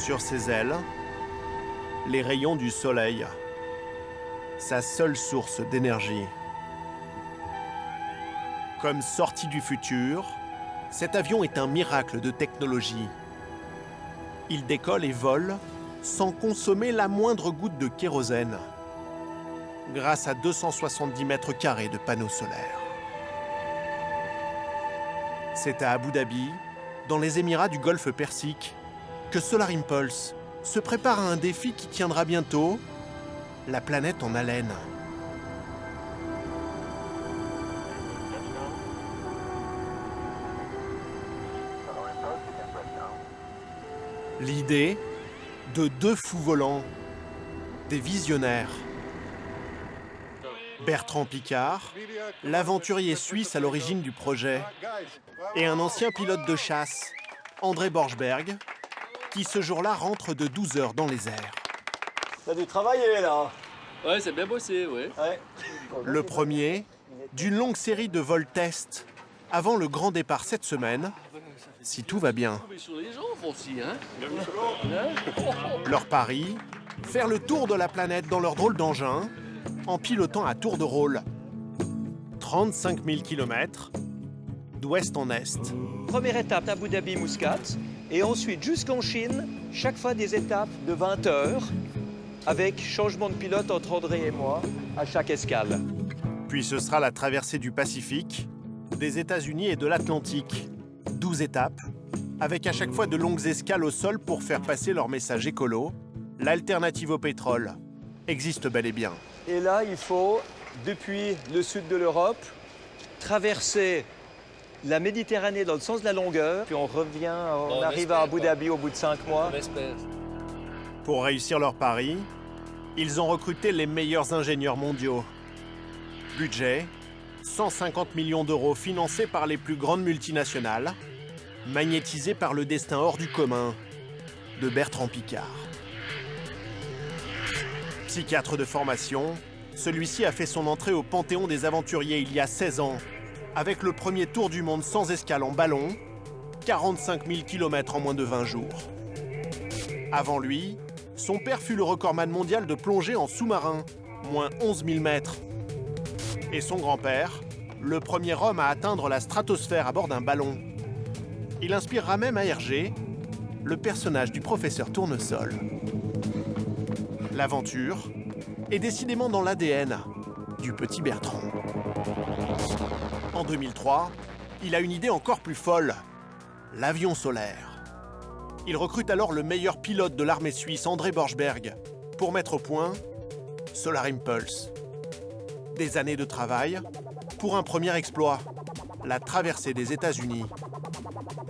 Sur ses ailes, les rayons du soleil, sa seule source d'énergie. Comme sorti du futur, cet avion est un miracle de technologie. Il décolle et vole sans consommer la moindre goutte de kérosène, grâce à 270 mètres carrés de panneaux solaires. C'est à Abu Dhabi, dans les Émirats du Golfe Persique, que Solar Impulse se prépare à un défi qui tiendra bientôt la planète en haleine. L'idée de deux fous volants, des visionnaires. Bertrand Piccard, l'aventurier suisse à l'origine du projet, et un ancien pilote de chasse, André Borschberg, qui ce jour-là rentre de 12 heures dans les airs. T'as dû travailler là. Ouais, c'est bien bossé, ouais. Le premier d'une longue série de vols tests avant le grand départ cette semaine, si tout va bien. Sur les gens aussi, hein. Leur pari, faire le tour de la planète dans leur drôle d'engin, en pilotant à tour de rôle. 35 000 km, d'ouest en est. Première étape, Abu Dhabi, Muscat. Et ensuite, jusqu'en Chine, chaque fois des étapes de 20 heures, avec changement de pilote entre André et moi, à chaque escale. Puis ce sera la traversée du Pacifique, des États-Unis et de l'Atlantique. 12 étapes, avec à chaque fois de longues escales au sol pour faire passer leur message écolo. L'alternative au pétrole existe bel et bien. Et là, il faut, depuis le sud de l'Europe, traverser la Méditerranée dans le sens de la longueur. Puis on revient, on arrive à Abu Dhabi au bout de 5 mois. Pour réussir leur pari, ils ont recruté les meilleurs ingénieurs mondiaux. Budget, 150 millions d'euros financés par les plus grandes multinationales, magnétisés par le destin hors du commun de Bertrand Piccard. Psychiatre de formation, celui-ci a fait son entrée au Panthéon des aventuriers il y a 16 ans, avec le premier tour du monde sans escale en ballon, 45 000 km en moins de 20 jours. Avant lui, son père fut le recordman mondial de plongée en sous-marin, moins 11 000 mètres. Et son grand-père, le premier homme à atteindre la stratosphère à bord d'un ballon. Il inspirera même à Hergé, le personnage du professeur Tournesol. L'aventure est décidément dans l'ADN du petit Bertrand. En 2003, il a une idée encore plus folle, l'avion solaire. Il recrute alors le meilleur pilote de l'armée suisse, André Borschberg, pour mettre au point Solar Impulse. Des années de travail pour un premier exploit, la traversée des États-Unis.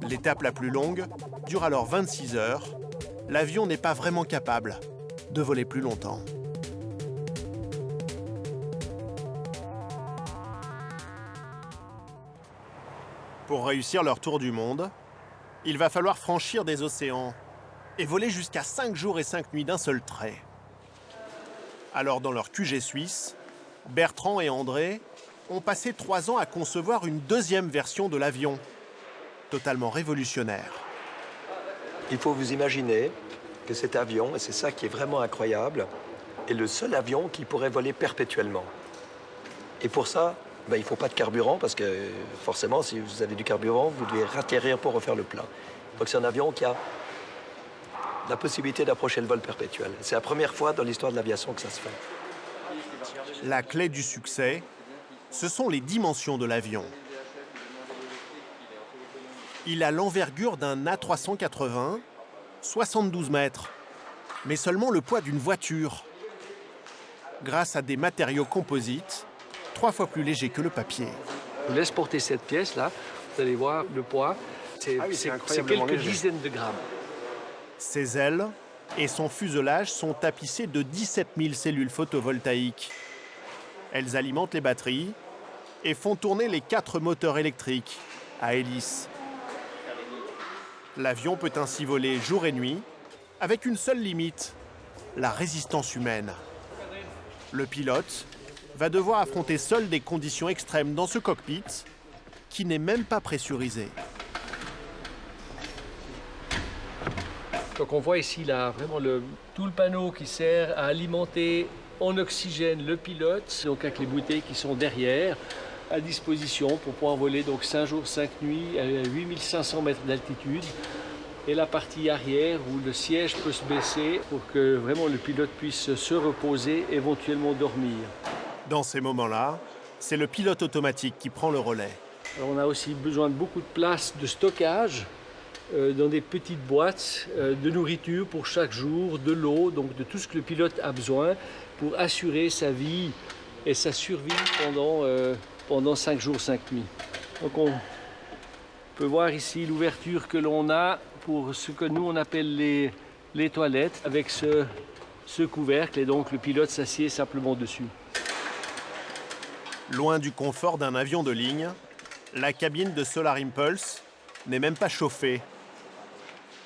L'étape la plus longue dure alors 26 heures. L'avion n'est pas vraiment capable de voler plus longtemps. Pour réussir leur tour du monde, il va falloir franchir des océans et voler jusqu'à 5 jours et 5 nuits d'un seul trait. Alors dans leur QG suisse, Bertrand et André ont passé 3 ans à concevoir une deuxième version de l'avion, totalement révolutionnaire. Il faut vous imaginer que cet avion, et c'est ça qui est vraiment incroyable, est le seul avion qui pourrait voler perpétuellement. Et pour ça, il ne faut pas de carburant, parce que forcément, si vous avez du carburant, vous devez ratterrir pour refaire le plein. Donc c'est un avion qui a la possibilité d'approcher le vol perpétuel. C'est la première fois dans l'histoire de l'aviation que ça se fait. La clé du succès, ce sont les dimensions de l'avion. Il a l'envergure d'un A380, 72 mètres, mais seulement le poids d'une voiture, grâce à des matériaux composites 3 fois plus légers que le papier. Je vous laisse porter cette pièce-là, vous allez voir le poids, c'est quelques dizaines de grammes. Ses ailes et son fuselage sont tapissés de 17 000 cellules photovoltaïques. Elles alimentent les batteries et font tourner les 4 moteurs électriques à hélice. L'avion peut ainsi voler jour et nuit, avec une seule limite, la résistance humaine. Le pilote va devoir affronter seul des conditions extrêmes dans ce cockpit, qui n'est même pas pressurisé. Donc on voit ici là, vraiment tout le panneau qui sert à alimenter en oxygène le pilote, donc avec les bouteilles qui sont derrière, à disposition pour pouvoir voler donc 5 jours, 5 nuits à 8500 mètres d'altitude. Et la partie arrière où le siège peut se baisser pour que vraiment le pilote puisse se reposer, éventuellement dormir. Dans ces moments-là, c'est le pilote automatique qui prend le relais. Alors on a aussi besoin de beaucoup de place de stockage dans des petites boîtes de nourriture pour chaque jour, de l'eau, donc de tout ce que le pilote a besoin pour assurer sa vie et sa survie pendant 5 jours, 5 nuits. Donc on peut voir ici l'ouverture que l'on a pour ce que nous on appelle les toilettes avec ce couvercle et donc le pilote s'assied simplement dessus. Loin du confort d'un avion de ligne, la cabine de Solar Impulse n'est même pas chauffée.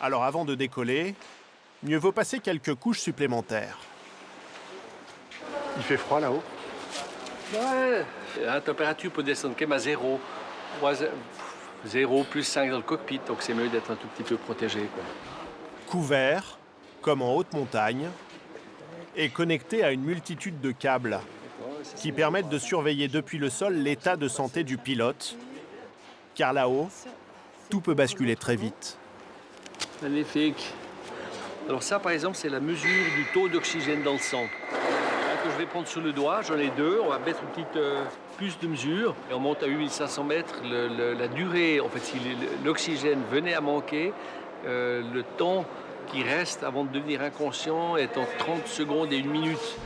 Alors avant de décoller, mieux vaut passer quelques couches supplémentaires. Il fait froid là-haut? Ouais, la température peut descendre quand même à 0. 0 plus 5 dans le cockpit, donc c'est mieux d'être un tout petit peu protégé, quoi. Couvert, comme en haute montagne, et connecté à une multitude de câbles qui permettent de surveiller depuis le sol l'état de santé du pilote, car là-haut, tout peut basculer très vite. Magnifique. Alors ça, par exemple, c'est la mesure du taux d'oxygène dans le sang. Là, que je vais prendre sur le doigt, j'en ai deux. On va mettre une petite plus de mesure. Et on monte à 8500 mètres. La durée, en fait, si l'oxygène venait à manquer, le temps qui reste avant de devenir inconscient est en 30 secondes et 1 minute.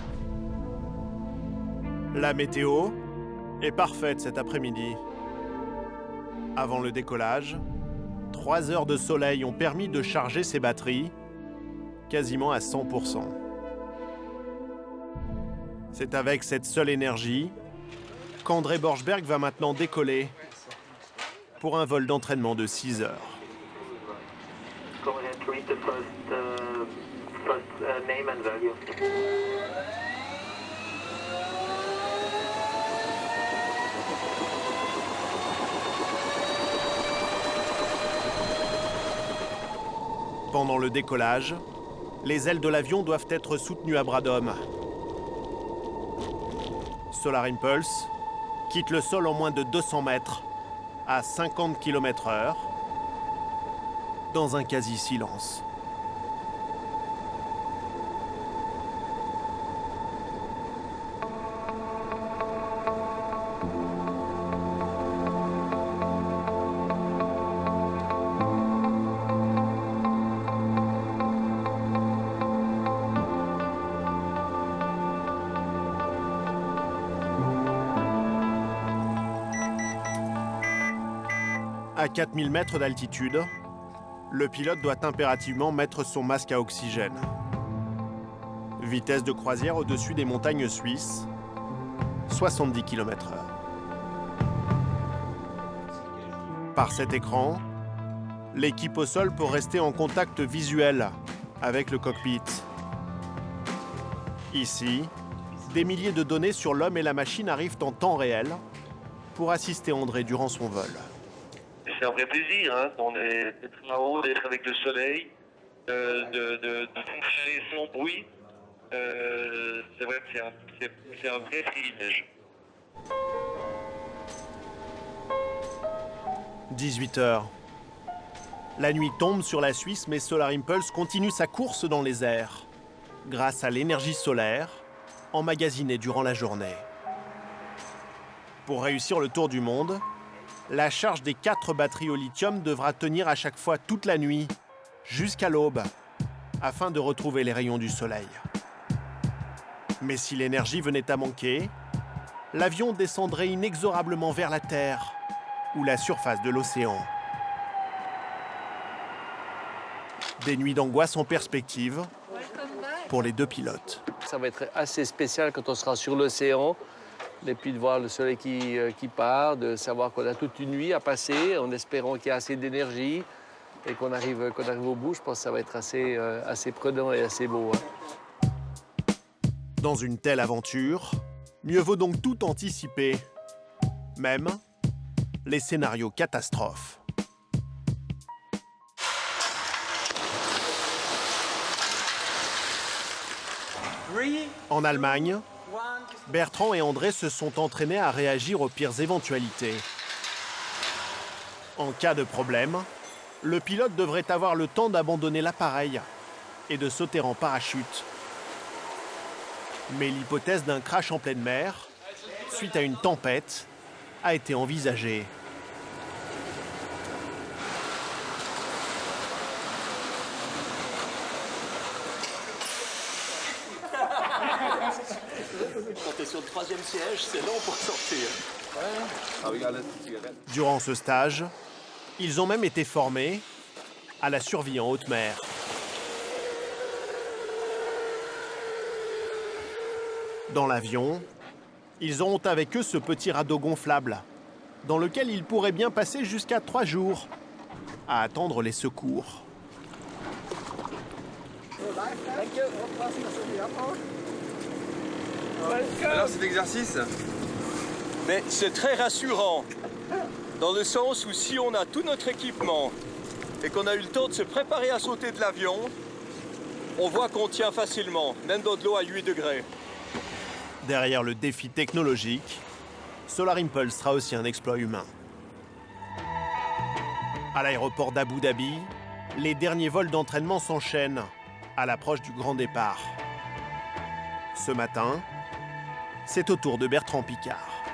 La météo est parfaite cet après-midi. Avant le décollage, 3 heures de soleil ont permis de charger ses batteries quasiment à 100%. C'est avec cette seule énergie qu'André Borschberg va maintenant décoller pour un vol d'entraînement de 6 heures. Pendant le décollage, les ailes de l'avion doivent être soutenues à bras d'homme. Solar Impulse quitte le sol en moins de 200 mètres, à 50 km/h, dans un quasi-silence. À 4000 mètres d'altitude, le pilote doit impérativement mettre son masque à oxygène. Vitesse de croisière au-dessus des montagnes suisses, 70 km/h. Par cet écran, l'équipe au sol peut rester en contact visuel avec le cockpit. Ici, des milliers de données sur l'homme et la machine arrivent en temps réel pour assister André durant son vol. C'est un vrai plaisir, hein, d'être là-haut, d'être avec le soleil, de fonctionner sans bruit. C'est vrai que c'est un vrai privilège. 18 heures. La nuit tombe sur la Suisse, mais Solar Impulse continue sa course dans les airs, grâce à l'énergie solaire emmagasinée durant la journée. Pour réussir le tour du monde, la charge des 4 batteries au lithium devra tenir à chaque fois toute la nuit, jusqu'à l'aube, afin de retrouver les rayons du soleil. Mais si l'énergie venait à manquer, l'avion descendrait inexorablement vers la Terre ou la surface de l'océan. Des nuits d'angoisse en perspective pour les 2 pilotes. Ça va être assez spécial quand on sera sur l'océan. Et puis de voir le soleil qui part, de savoir qu'on a toute une nuit à passer en espérant qu'il y a assez d'énergie et qu'on arrive au bout. Je pense que ça va être assez prenant et assez beau. Hein. Dans une telle aventure, mieux vaut donc tout anticiper, même les scénarios catastrophes. En Allemagne, Bertrand et André se sont entraînés à réagir aux pires éventualités. En cas de problème, le pilote devrait avoir le temps d'abandonner l'appareil et de sauter en parachute. Mais l'hypothèse d'un crash en pleine mer, suite à une tempête, a été envisagée. Quand tu es sur le 3e siège, c'est long pour sortir. Durant ce stage, ils ont même été formés à la survie en haute mer. Dans l'avion, ils auront avec eux ce petit radeau gonflable, dans lequel ils pourraient bien passer jusqu'à 3 jours à attendre les secours. Alors cet exercice, Mais c'est très rassurant, dans le sens où si on a tout notre équipement et qu'on a eu le temps de se préparer à sauter de l'avion, on voit qu'on tient facilement, même dans de l'eau à 8 degrés. Derrière le défi technologique, Solar Impulse sera aussi un exploit humain. À l'aéroport d'Abu Dhabi, les derniers vols d'entraînement s'enchaînent à l'approche du grand départ. Ce matin, c'est au tour de Bertrand Piccard.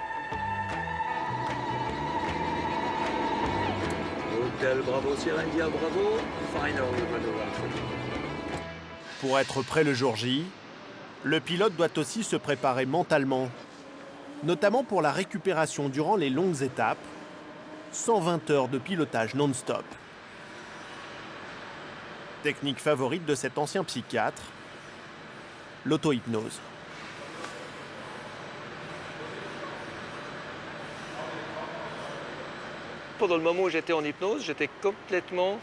Hôtel Bravo, Sierra India, Bravo. Final maneuver. Pour être prêt le jour J, le pilote doit aussi se préparer mentalement, notamment pour la récupération durant les longues étapes, 120 heures de pilotage non-stop. Technique favorite de cet ancien psychiatre, l'auto-hypnose. Pendant le moment où j'étais en hypnose, j'étais complètement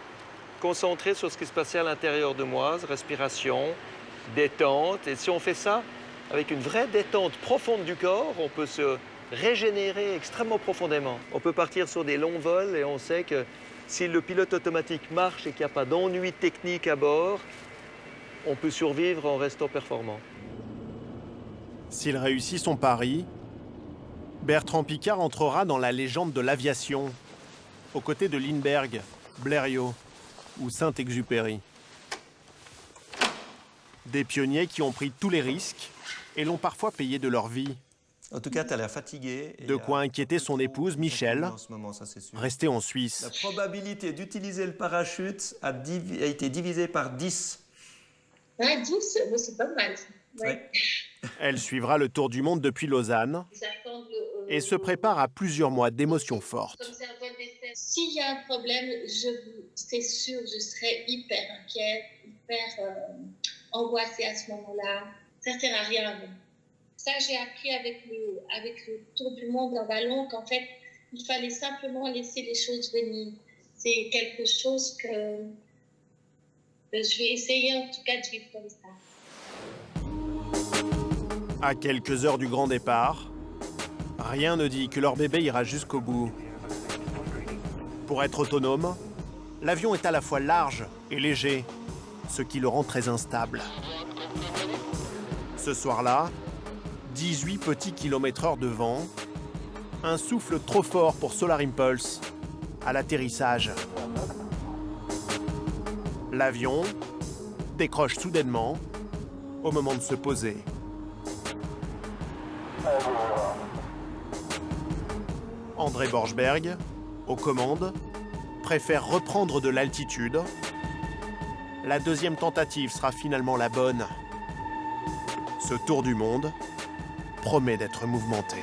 concentré sur ce qui se passait à l'intérieur de moi, respiration, détente. Et si on fait ça avec une vraie détente profonde du corps, on peut se régénérer extrêmement profondément. On peut partir sur des longs vols et on sait que si le pilote automatique marche et qu'il n'y a pas d'ennui technique à bord, on peut survivre en restant performant. S'il réussit son pari, Bertrand Piccard entrera dans la légende de l'aviation, aux côtés de Lindbergh, Blériot ou Saint-Exupéry. Des pionniers qui ont pris tous les risques et l'ont parfois payé de leur vie. En tout cas, tu as l'air fatigué. De quoi inquiéter son épouse, Michel, En ce moment, ça, c'est sûr. restée en Suisse. La probabilité d'utiliser le parachute a été divisée par 10. Ah, 10, c'est pas mal. Ouais. Elle suivra le tour du monde depuis Lausanne et se prépare à plusieurs mois d'émotions fortes. S'il y a un problème, c'est sûr, je serai hyper inquiète, hyper angoissée à ce moment-là. Ça ne sert à rien. Ça, j'ai appris avec le tour du monde en ballon qu'en fait, il fallait simplement laisser les choses venir. C'est quelque chose que je vais essayer en tout cas de vivre comme ça. À quelques heures du grand départ, rien ne dit que leur bébé ira jusqu'au bout. Pour être autonome, l'avion est à la fois large et léger, ce qui le rend très instable. Ce soir-là, 18 petits km/h de vent, un souffle trop fort pour Solar Impulse à l'atterrissage. L'avion décroche soudainement au moment de se poser. André Borschberg, aux commandes, préfère reprendre de l'altitude. La deuxième tentative sera finalement la bonne. Ce tour du monde promet d'être mouvementé.